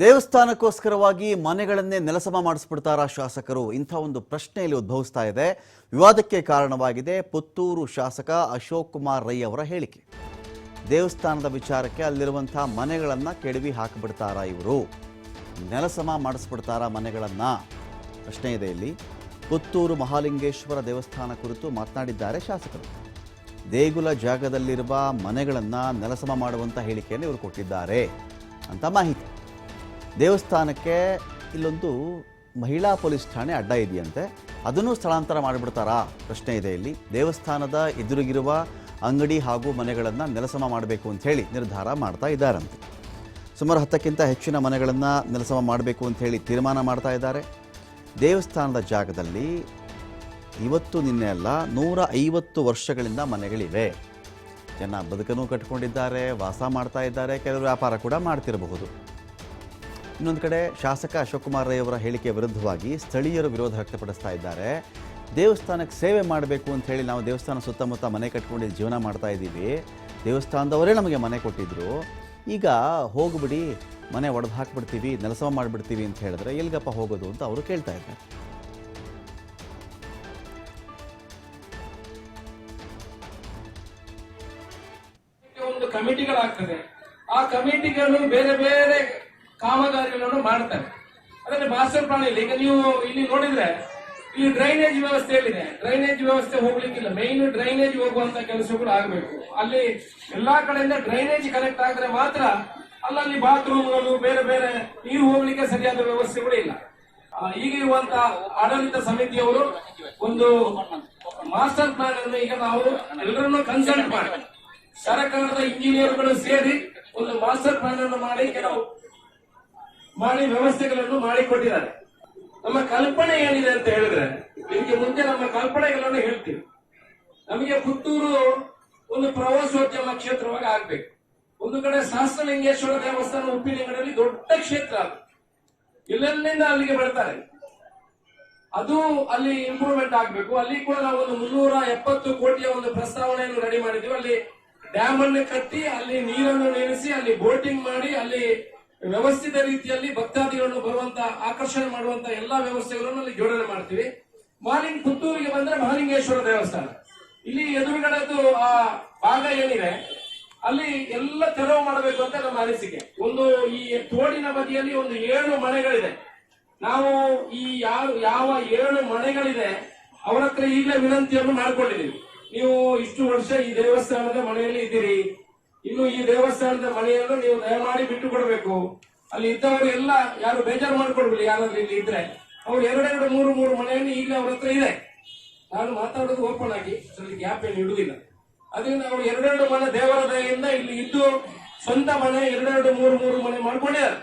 ದೇವಸ್ಥಾನಕ್ಕೋಸ್ಕರವಾಗಿ ಮನೆಗಳನ್ನೇ ನೆಲಸಮ ಮಾಡಿಸ್ಬಿಡ್ತಾರಾ ಶಾಸಕರು? ಇಂಥ ಒಂದು ಪ್ರಶ್ನೆ ಇಲ್ಲಿ ಉದ್ಭವಿಸ್ತಾ ಇದೆ. ವಿವಾದಕ್ಕೆ ಕಾರಣವಾಗಿದೆ ಪುತ್ತೂರು ಶಾಸಕ ಅಶೋಕ್ ಕುಮಾರ್ ರೈ ಅವರ ಹೇಳಿಕೆ. ದೇವಸ್ಥಾನದ ವಿಚಾರಕ್ಕೆ ಅಲ್ಲಿರುವಂಥ ಮನೆಗಳನ್ನು ಕೆಡವಿ ಹಾಕಿಬಿಡ್ತಾರಾ ಇವರು? ನೆಲಸಮ ಮಾಡಿಸ್ಬಿಡ್ತಾರಾ ಮನೆಗಳನ್ನು? ಪ್ರಶ್ನೆ ಇದೆ ಇಲ್ಲಿ. ಪುತ್ತೂರು ಮಹಾಲಿಂಗೇಶ್ವರ ದೇವಸ್ಥಾನ ಕುರಿತು ಮಾತನಾಡಿದ್ದಾರೆ ಶಾಸಕರು. ದೇಗುಲ ಜಾಗದಲ್ಲಿರುವ ಮನೆಗಳನ್ನು ನೆಲಸಮ ಮಾಡುವಂಥ ಹೇಳಿಕೆಯನ್ನು ಇವರು ಕೊಟ್ಟಿದ್ದಾರೆ ಅಂತ ಮಾಹಿತಿ. ದೇವಸ್ಥಾನಕ್ಕೆ ಇಲ್ಲೊಂದು ಮಹಿಳಾ ಪೊಲೀಸ್ ಠಾಣೆ ಅಡ್ಡ ಇದೆಯಂತೆ, ಅದನ್ನು ಸ್ಥಳಾಂತರ ಮಾಡಿಬಿಡ್ತಾರಾ? ಪ್ರಶ್ನೆ ಇದೆ ಇಲ್ಲಿ. ದೇವಸ್ಥಾನದ ಎದುರಿಗಿರುವ ಅಂಗಡಿ ಹಾಗೂ ಮನೆಗಳನ್ನು ನೆಲಸಮ ಮಾಡಬೇಕು ಅಂತ ಹೇಳಿ ನಿರ್ಧಾರ ಮಾಡ್ತಾ ಇದ್ದಾರಂತೆ. ಸುಮಾರು 10ಕ್ಕಿಂತ ಹೆಚ್ಚಿನ ಮನೆಗಳನ್ನು ನೆಲಸಮ ಮಾಡಬೇಕು ಅಂತ ಹೇಳಿ ತೀರ್ಮಾನ ಮಾಡ್ತಾ ಇದ್ದಾರೆ. ದೇವಸ್ಥಾನದ ಜಾಗದಲ್ಲಿ ಇವತ್ತು ನಿನ್ನೆ ಅಲ್ಲ 150 ವರ್ಷಗಳಿಂದ ಮನೆಗಳಿವೆ. ಜನ ಬದುಕನ್ನು ಕಟ್ಕೊಂಡಿದ್ದಾರೆ, ವಾಸ ಮಾಡ್ತಾ ಇದ್ದಾರೆ, ಕೆಲವರು ವ್ಯಾಪಾರ ಕೂಡ ಮಾಡ್ತಿರಬಹುದು. ಇನ್ನೊಂದು ಕಡೆ ಶಾಸಕ ಅಶೋಕ್ ಕುಮಾರ್ ರೈ ಅವರ ಹೇಳಿಕೆಯ ವಿರುದ್ಧವಾಗಿ ಸ್ಥಳೀಯರು ವಿರೋಧ ವ್ಯಕ್ತಪಡಿಸ್ತಾ ಇದ್ದಾರೆ. ದೇವಸ್ಥಾನಕ್ಕೆ ಸೇವೆ ಮಾಡಬೇಕು ಅಂತ ಹೇಳಿ ನಾವು ದೇವಸ್ಥಾನ ಸುತ್ತಮುತ್ತ ಮನೆ ಕಟ್ಕೊಂಡು ಜೀವನ ಮಾಡ್ತಾ ಇದ್ದೀವಿ, ದೇವಸ್ಥಾನದವರೇ ನಮಗೆ ಮನೆ ಕೊಟ್ಟಿದ್ರು, ಈಗ ಹೋಗ್ಬಿಡಿ ಮನೆ ಒಡೆದು ಹಾಕ್ಬಿಡ್ತೀವಿ, ನೆಲಸಮ ಮಾಡಿಬಿಡ್ತೀವಿ ಅಂತ ಹೇಳಿದ್ರೆ ಎಲ್ಲಿಗಪ್ಪ ಹೋಗೋದು ಅಂತ ಅವರು ಕೇಳ್ತಾ ಇದ್ದಾರೆ. ಒಂದು ಕಮಿಟಿಗಳಾಗ್ತದೆ, ಆ ಕಮಿಟಿಗಳು ಬೇರೆ ಬೇರೆ ಕಾಮಗಾರಿಗಳನ್ನು ಮಾಡ್ತಾರೆ. ಅದರಲ್ಲಿ ಮಾಸ್ಟರ್ ಪ್ಲಾನ್ ಇಲ್ಲ. ಈಗ ನೀವು ಇಲ್ಲಿ ನೋಡಿದ್ರೆ ಇಲ್ಲಿ ಡ್ರೈನೇಜ್ ವ್ಯವಸ್ಥೆ ಎಲ್ಲಿದೆ? ಡ್ರೈನೇಜ್ ವ್ಯವಸ್ಥೆ ಹೋಗ್ಲಿಕ್ಕಿಲ್ಲ. ಮೈನ್ ಡ್ರೈನೇಜ್ ಹೋಗುವಂತ ಕೆಲಸಗಳು ಆಗಬೇಕು. ಅಲ್ಲಿ ಎಲ್ಲಾ ಕಡೆಯಿಂದ ಡ್ರೈನೇಜ್ ಕನೆಕ್ಟ್ ಆದ್ರೆ ಮಾತ್ರ ಅಲ್ಲಲ್ಲಿ ಬಾತ್ರೂಮ್ಗಳು ಬೇರೆ ಬೇರೆ ನೀರು ಹೋಗ್ಲಿಕ್ಕೆ ಸರಿಯಾದ ವ್ಯವಸ್ಥೆಗಳು ಇಲ್ಲ. ಈಗ ಇರುವಂತ ಆಡಳಿತ ಸಮಿತಿಯವರು ಒಂದು ಮಾಸ್ಟರ್ ಪ್ಲಾನ್ ಅನ್ನು ಈಗ ನಾವು ಎಲ್ಲರನ್ನು ಕನ್ಸಲ್ಟ್ ಮಾಡಿ ಸರ್ಕಾರದ ಇಂಜಿನಿಯರ್ಗಳು ಸೇರಿ ಒಂದು ಮಾಸ್ಟರ್ ಪ್ಲಾನ್ ಅನ್ನು ಮಾಡಿ ವ್ಯವಸ್ಥೆಗಳನ್ನು ಮಾಡಿಕೊಟ್ಟಿದ್ದಾರೆ. ನಮ್ಮ ಕಲ್ಪನೆ ಏನಿದೆ ಅಂತ ಹೇಳಿದ್ರೆ, ನಿಮಗೆ ಮುಂದೆ ನಮ್ಮ ಕಲ್ಪನೆಗಳನ್ನು ಹೇಳ್ತೀವಿ. ನಮಗೆ ಪುತ್ತೂರು ಒಂದು ಪ್ರವಾಸೋದ್ಯಮ ಕ್ಷೇತ್ರವಾಗಿ ಆಗ್ಬೇಕು. ಒಂದು ಕಡೆ ಸಹಸ್ರಲಿಂಗೇಶ್ವರ ದೇವಸ್ಥಾನ ಉಪ್ಪಿನಂಗಡಿಯಲ್ಲಿ ದೊಡ್ಡ ಕ್ಷೇತ್ರ, ಅದು ಎಲ್ಲೆಲ್ಲಿಂದ ಅಲ್ಲಿಗೆ ಬರ್ತಾರೆ. ಅದು ಅಲ್ಲಿ ಇಂಪ್ರೂವ್ಮೆಂಟ್ ಆಗ್ಬೇಕು. ಅಲ್ಲಿ ಕೂಡ ನಾವು ಒಂದು 370 ಕೋಟಿಯ ಒಂದು ಪ್ರಸ್ತಾವನೆಯನ್ನು ರೆಡಿ ಮಾಡಿದ್ದೀವಿ. ಅಲ್ಲಿ ಡ್ಯಾಮ್ ಅನ್ನು ಕಟ್ಟಿ ಅಲ್ಲಿ ನೀರನ್ನು ನಿಲ್ಲಿಸಿ ಅಲ್ಲಿ ಬೋಟಿಂಗ್ ಮಾಡಿ ಅಲ್ಲಿ ವ್ಯವಸ್ಥಿತ ರೀತಿಯಲ್ಲಿ ಭಕ್ತಾದಿಗಳನ್ನು ಬರುವಂತ ಆಕರ್ಷಣೆ ಮಾಡುವಂತ ಎಲ್ಲಾ ವ್ಯವಸ್ಥೆಗಳನ್ನು ಅಲ್ಲಿ ಜೋಡಣೆ ಮಾಡ್ತೀವಿ. ಪುತ್ತೂರಿಗೆ ಬಂದ್ರೆ ಮಹಾಲಿಂಗೇಶ್ವರ ದೇವಸ್ಥಾನ, ಇಲ್ಲಿ ಎದುರುಗಡೆದು ಆ ಭಾಗ ಏನಿದೆ ಅಲ್ಲಿ ಎಲ್ಲ ತೆರವು ಮಾಡಬೇಕು ಅಂತ ನಮ್ಮ ಅನಿಸಿಕೆ. ಒಂದು ಈ ತೋಡಿನ ಬದಿಯಲ್ಲಿ ಒಂದು 7 ಮನೆಗಳಿದೆ. ನಾವು ಈ ಯಾವ 7 ಮನೆಗಳಿದೆ ಅವರ ಹತ್ರ ಈಗಲೇ ವಿನಂತಿಯನ್ನು ಮಾಡ್ಕೊಂಡಿದ್ದೀವಿ. ನೀವು ಇಷ್ಟು ವರ್ಷ ಈ ದೇವಸ್ಥಾನದ ಮನೆಯಲ್ಲಿ ಇದ್ದೀರಿ, ಇನ್ನು ಈ ದೇವಸ್ಥಾನದ ಮನೆಯನ್ನು ನೀವು ದಯಮಾಡಿ ಬಿಟ್ಟು ಕೊಡಬೇಕು. ಅಲ್ಲಿ ಇದ್ದವರು ಎಲ್ಲ ಯಾರು ಬೇಜಾರು ಮಾಡ್ಕೊಡ್ಬಿಡಿ. ಯಾರಾದ್ರೂ ಇಲ್ಲಿ ಇದ್ರೆ ಅವ್ರು 2-3 ಮನೆಯನ್ನು ಈಗಲೇ ಅವ್ರ ಹತ್ರ ಇದೆ. ನಾನು ಮಾತಾಡೋದು ಓಪನ್ ಆಗಿ, ಅದ್ರಲ್ಲಿ ಗ್ಯಾಪ್ ಏನು ಇಡುವುದಿಲ್ಲ. ಅದರಿಂದ ಅವ್ರು 2 ಮನೆ ದೇವರ ದಯೆಯಿಂದ ಇಲ್ಲಿ ಇದ್ದು ಸ್ವಂತ ಮನೆ 2-3 ಮನೆ ಮಾಡ್ಕೊಂಡಿದ್ದಾರೆ.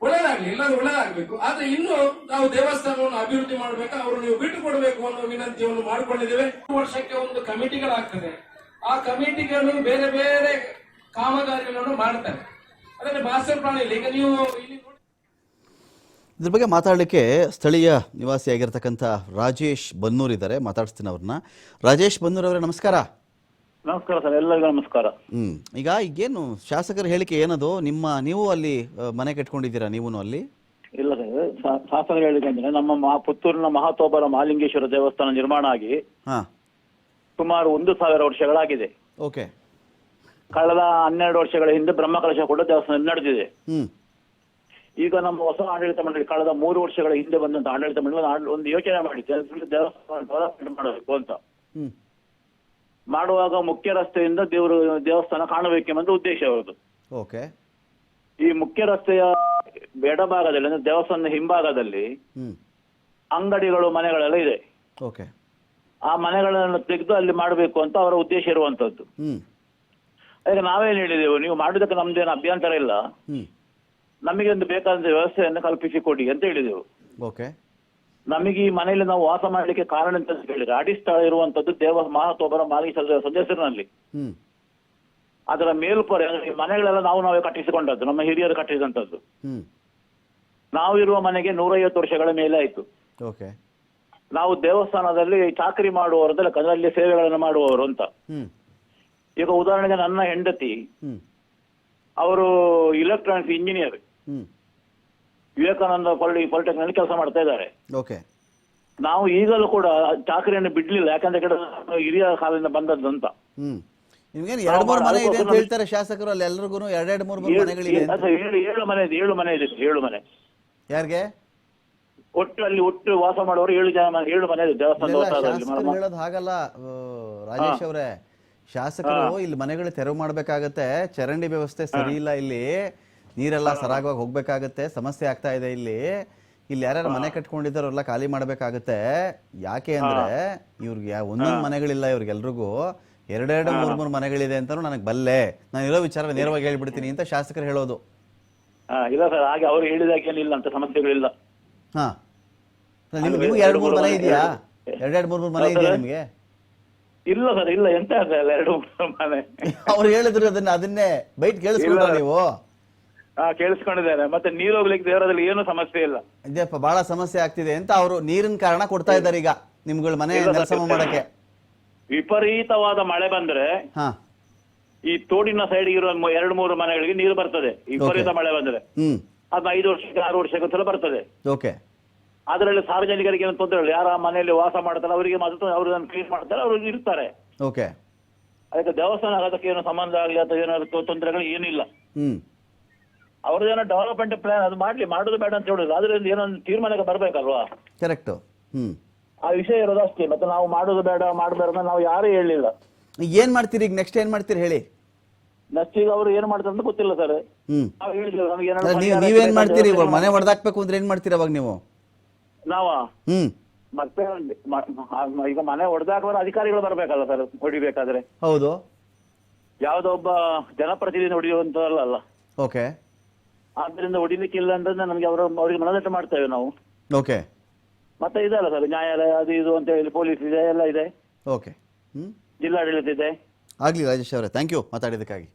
ಒಳ್ಳೇದಾಗ್ಲಿ, ಎಲ್ಲರೂ ಒಳ್ಳೇದಾಗ್ಬೇಕು. ಆದ್ರೆ ಇನ್ನು ನಾವು ದೇವಸ್ಥಾನವನ್ನು ಅಭಿವೃದ್ಧಿ ಮಾಡ್ಬೇಕು, ಅವರು ನೀವು ಬಿಟ್ಟು ಕೊಡಬೇಕು ಅನ್ನೋ ವಿನಂತಿಯನ್ನು ಮಾಡ್ಕೊಂಡಿದ್ದೇವೆ. ವರ್ಷಕ್ಕೆ ಒಂದು ಕಮಿಟಿಗಳಾಗ್ತದೆ, ಆ ಕಮಿಟಿಗಳು ಬೇರೆ ಬೇರೆ ಕಾಮಗಾರಿಗಳನ್ನು ಮಾಡ್ತಾರೆ. ಅದರಲ್ಲಿ ಮಾಸ್ಟರ್ ಪ್ಲಾನ್ ಇಲ್ಲ. ಈಗ ನೀವು ಇದ್ರ ಬಗ್ಗೆ ಮಾತಾಡಲಿಕ್ಕೆ ಸ್ಥಳೀಯ ನಿವಾಸಿಯಾಗಿರ್ತಕ್ಕಂಥ ರಾಜೇಶ್ ಬನ್ನೂರ್ ಇದ್ದಾರೆ, ಮಾತಾಡಿಸ್ತೀನಿ ಅವ್ರನ್ನ. ರಾಜೇಶ್ ಬನ್ನೂರ್ ಅವರೇ ನಮಸ್ಕಾರ. ನಮಸ್ಕಾರ ಸರ್, ಎಲ್ಲರಿಗೂ ನಮಸ್ಕಾರ. ಈಗ ಈಗೇನು ಶಾಸಕರ ಹೇಳಿಕೆ ಏನದು? ನೀವು ಅಲ್ಲಿ ಮನೆ ಕಟ್ಕೊಂಡಿದ್ದೀರಾ? ನೀವು ಅಲ್ಲಿ ಇಲ್ಲ ಸರ್, ಶಾಸಕರ ಹೇಳಿಕೆ ಅಂದ್ರೆ ನಮ್ಮ ಪುತ್ತೂರಿನ ಮಹಾತೋಬರ ಮಹಾಲಿಂಗೇಶ್ವರ ದೇವಸ್ಥಾನ ನಿರ್ಮಾಣ ಆಗಿ ಸುಮಾರು 1000 ವರ್ಷಗಳಾಗಿದೆ. ಓಕೆ. ಕಳೆದ 12 ವರ್ಷಗಳ ಹಿಂದೆ ಬ್ರಹ್ಮಕಲಶ ಕೂಡ ದೇವಸ್ಥಾನ ನಡೆದಿದೆ. ಈಗ ನಮ್ಮ ಹೊಸ ಆಡಳಿತ ಮಂಡಳಿ ಕಳೆದ 3 ವರ್ಷಗಳ ಹಿಂದೆ ಬಂದಂತ ಆಡಳಿತ ಮಂಡಳಿ ಒಂದು ಯೋಚನೆ ಮಾಡಿದ್ದೆ, ದೇವಸ್ಥಾನ ಡೆವಲಪ್ಮೆಂಟ್ ಮಾಡಬೇಕು ಅಂತ. ಮಾಡುವಾಗ ಮುಖ್ಯ ರಸ್ತೆಯಿಂದ ದೇವಸ್ಥಾನ ಕಾಣಬೇಕೆಂಬ ಉದ್ದೇಶ ಅವರದು. ಓಕೆ. ಈ ಮುಖ್ಯ ರಸ್ತೆಯ ಎಡಭಾಗದಲ್ಲಿ ಅಂದ್ರೆ ದೇವಸ್ಥಾನದ ಹಿಂಭಾಗದಲ್ಲಿ ಅಂಗಡಿಗಳು ಮನೆಗಳೆಲ್ಲ ಇದೆ. ಓಕೆ. ಆ ಮನೆಗಳನ್ನು ತೆಗೆದು ಅಲ್ಲಿ ಮಾಡಬೇಕು ಅಂತ ಅವರ ಉದ್ದೇಶ ಇರುವಂತದ್ದು. ಈಗ ನಾವೇನ್ ಹೇಳಿದೆವು, ನೀವು ಮಾಡೋದಕ್ಕೆ ನಮ್ದೇನು ಅಭ್ಯಂತರ ಇಲ್ಲ, ನಮಗೆ ಒಂದು ಬೇಕಾದಂತ ವ್ಯವಸ್ಥೆಯನ್ನು ಕಲ್ಪಿಸಿ ಕೊಡಿ ಅಂತ ಹೇಳಿದೆವು. ಓಕೆ. ನಮಗೆ ಈ ಮನೆಯಲ್ಲಿ ನಾವು ವಾಸ ಮಾಡ್ಲಿಕ್ಕೆ ಕಾರಣ ಅಂತ ಹೇಳಿದ್ರೆ ಅಡಿಸ್ಥಳ ಇರುವಂತದ್ದು ಮಹಾತೋಬರ ಮಾಲಿಂಗೇಶ್ವರ ಹೆಸರಿನಲ್ಲಿ. ಅದರ ಮೇಲ್ಪೊರೆ ಈ ಮನೆಗಳೆಲ್ಲ ನಾವೇ ಕಟ್ಟಿಸಿಕೊಂಡದ್ದು, ನಮ್ಮ ಹಿರಿಯರು ಕಟ್ಟಿಸಿದಂತದ್ದು. ನಾವು ಇರುವ ಮನೆಗೆ 150 ವರ್ಷಗಳ ಮೇಲೆ ಆಯ್ತು. ಓಕೆ. ನಾವು ದೇವಸ್ಥಾನದಲ್ಲಿ ಚಾಕರಿ ಮಾಡುವವರದಲ್ಲ, ಅದರಲ್ಲಿ ಸೇವೆಗಳನ್ನು ಮಾಡುವವರು ಅಂತ. ಈಗ ಉದಾಹರಣೆಗೆ ನನ್ನ ಹೆಂಡತಿ ಅವರು ಇಲೆಕ್ಟ್ರಾನಿಕ್ಸ್ ಇಂಜಿನಿಯರ್. ವಿವೇಕಾನಂದ ಪಾಲಿಟೆಕ್ನಿಕ್ ಕೆಲಸ ಮಾಡ್ತಾ ಇದ್ದಾರೆ. ಓಕೆ. ನಾವು ಈಗಲೂ ಕೂಡ ಚಾಕರಿಯನ್ನು ಬಿಡ್ಲಿಲ್ಲ, ಯಾಕಂದ್ರೆ ಕಡೆ ಹಿರಿಯ ಕಾಲದಿಂದ ಬಂದದ್ದು ಅಂತ. ನಿಮ್ಗೇನು 2-3 ಮನೆ ಇದೆ ಅಂತ ಹೇಳ್ತಾರೆ ಶಾಸಕರು, ಅಲ್ಲಿ ಎಲ್ರಿಗೂ 2-3 ಮನೆಗಳಿದೆ ಅಂತ. 7 ಮನೆ ಇದೆ, 7 ಮನೆ ಇದೆ, 7 ಮನೆ. ಯಾರಿಗೆ? ಒಟ್ಟು ವಾಸ ಮಾಡುವವರು 7 ಮನೆ ಇದೆ ದೇವಸ್ಥಾನದ ಶಾಸಕರು ಹೇಳೋದು ಹಾಗಲ್ಲ ರಾಜೇಶ್ ಅವರೇ. ಶಾಸಕರು ಇಲ್ಲಿ ಮನೆಗಳು ತೆರವು ಮಾಡ್ಬೇಕಾಗತ್ತೆ, ಚರಂಡಿ ವ್ಯವಸ್ಥೆ ಸರಿ ಇಲ್ಲ, ಇಲ್ಲಿ ನೀರೆಲ್ಲ ಸರಾಗವಾಗಿ ಹೋಗ್ಬೇಕಾಗತ್ತೆ, ಸಮಸ್ಯೆ ಆಗ್ತಾ ಇದೆ ಇಲ್ಲಿ ಯಾರ್ಯಾರು ಮನೆ ಕಟ್ಕೊಂಡಿದ್ದಾರೆಲ್ಲ ಖಾಲಿ ಮಾಡ್ಬೇಕಾಗತ್ತೆ. ಯಾಕೆ ಅಂದ್ರೆ ಇವ್ರಿಗೆ ಒಂದೊಂದು ಮನೆಗಳಿಲ್ಲ, ಇವ್ರಿಗೆಲ್ರಿಗೂ 2-3 ಮನೆಗಳಿದೆ ಅಂತಾನು ನನಗೆ ಬಲ್ಲೆ, ನಾನು ಇರೋ ವಿಚಾರ ನೇರವಾಗಿ ಹೇಳ್ಬಿಡ್ತೀನಿ ಅಂತ ಶಾಸಕರು ಹೇಳೋದು. ಇಲ್ಲ ಸರ್, ಹಾಗೆ ಅವ್ರು ಹೇಳಿದಾಗ ಏನಿಲ್ಲ ಅಂತ ಸಮಸ್ಯೆಗಳಿಲ್ಲ. ಹಾ, ನಿಮ್ಗೆ 2-3 ಮನೆ ಇದೆಯಾ? 2-3 ಮನೆ ಇದೆಯಾ ನಿಮ್ಗೆ? ಇಲ್ಲ ಸರ್, ಇಲ್ಲ, ಎಂತ ಇಲ್ಲ 2-3 ಮನೆ. ಅವ್ರು ಹೇಳಿದ್ರು ಅದನ್ನೇ ಬೈಟ್ ಕೇಳಿಸ್ಕೊಂಡ್ರ ನೀವು? ಕೇಳಿಸ್ಕೊಂಡಿದ್ದಾರೆ. ಮತ್ತೆ ನೀರು ಹೋಗ್ಲಿಕ್ಕೆ ದೇವರದಲ್ಲಿ ಏನು ಸಮಸ್ಯೆ ಇಲ್ಲ. ಇದೆಪ್ಪ ಬಹಳ ಸಮಸ್ಯೆ ಆಗ್ತಿದೆ ಅಂತ ಅವರು ನೀರಿನ ಕಾರಣ ಕೊಡ್ತಾ ಇದ್ದಾರೆ ಈಗ ನಿಮ್ಗಳ ಮನೆ ನೆಲಸಮ ಮಾಡಕ್ಕೆ. ವಿಪರೀತವಾದ ಮಳೆ ಬಂದ್ರೆ ಈ ತೋಡಿನ ಸೈಡ್ ಇರುವ 2-3 ಮನೆಗಳಿಗೆ ನೀರು ಬರ್ತದೆ. ವಿಪರೀತ ಮಳೆ ಬಂದ್ರೆ ಅದು 5 ವರ್ಷಕ್ಕೆ 6 ವರ್ಷಕ್ಕೆ ಬರ್ತದೆ. ಓಕೆ. ಅದರಲ್ಲಿ ಸಾರ್ವಜನಿಕರಿಗೆ ಏನು ತೊಂದರೆ ಇಲ್ಲ, ಯಾರ ಮನೆಯಲ್ಲಿ ವಾಸ ಮಾಡ್ತಾರೆ ಅವರಿಗೆ ಮಾತ್ರ ಅವ್ರನ್ನ ಕ್ಲೀನ್ ಮಾಡ್ತಾರೆ, ಅವ್ರು ಇರ್ತಾರೆ. ಓಕೆ. ಅದಕ್ಕೆ ದೇವಸ್ಥಾನ ಅದಕ್ಕೆ ಏನು ಸಂಬಂಧ ಆಗಲಿ ಅಥವಾ ಏನಾದ್ರು ತೊಂದರೆಗಳು ಏನಿಲ್ಲ. ಅವ್ರದ್ದೇನೋ ಡೆವಲಪ್ಮೆಂಟ್ ಪ್ಲಾನ್ ಅದು ಮಾಡುದು ಬೇಡ ಅಂತ ಹೇಳಿದ್ರು, ಅದರಿಂದ ಏನೋ ತೀರ್ಮಾನಕ್ಕೆ ಬರ್ಬೇಕಲ್ವಾ? ಕರೆಕ್ಟ್. ಆ ವಿಷಯ ಇರೋದು ಅಷ್ಟೇ. ಮತ್ತೆ ನಾವು ಮಾಡುದು ಬೇಡ ಮಾಡಬಾರ್ದು ನಾವು ಯಾರು ಹೇಳಿಲ್ಲ. ಏನ್ ಮಾಡ್ತೀರಿ ಈಗ? ನೆಕ್ಸ್ಟ್ ಏನ್ ಮಾಡ್ತೀರಿ ಹೇಳಿ? ನೆಕ್ಸ್ಟ್ ಈಗ ಅವ್ರು ಏನ್ ಮಾಡ್ತಾರೆ ಅಂತ ಗೊತ್ತಿಲ್ಲ ಸರ್. ನಾವು ಹೇಳಿದ್ವಿ ನಮಗೆ ನೀವೇನ್ ಮಾಡ್ತೀರಿ? ಮನೆ ಹೊಡೆದಾಕ್ಬೇಕು ಅಂದ್ರೆ ಏನ್ ಮಾಡ್ತೀರಿ ಅವಾಗ ನೀವು? ನಾವ ಮತ್ತೆ ಈಗ ಮನೆ ಹೊಡೆದಾಕುವ ಅಧಿಕಾರಿಗಳು ಬರ್ಬೇಕಲ್ಲ ಸರ್ ಹೊಡಿಬೇಕಾದ್ರೆ. ಹೌದು. ಯಾವ್ದೋ ಒಬ್ಬ ಜನಪ್ರತಿನಿಧಿ ಹೊಡಿಯುವಂತಲ್ಲ. ಓಕೆ. ಆದ್ರಿಂದ ಹೊಡಿಲಿಕ್ಕಿಲ್ಲ ಅಂದ್ರೆ ನಮ್ಗೆ ಅವ್ರಿಗೆ ಮನದಟ್ಟು ಮಾಡ್ತೇವೆ ನಾವು. ಓಕೆ. ಮತ್ತೆ ಇದಲ್ಲ ಸರ್, ನ್ಯಾಯಾಲಯ ಅದು ಇದು ಅಂತ ಹೇಳಿ ಪೊಲೀಸ್ ಇದೆ, ಎಲ್ಲ ಇದೆ. ಓಕೆ. ಜಿಲ್ಲಾಡಳಿತ ಇದೆ. ಆಗ್ಲಿ ರಾಜೇಶ್ ಅವರೇ, ಥ್ಯಾಂಕ್ ಯು ಮಾತಾಡಿದಕ್ಕಾಗಿ.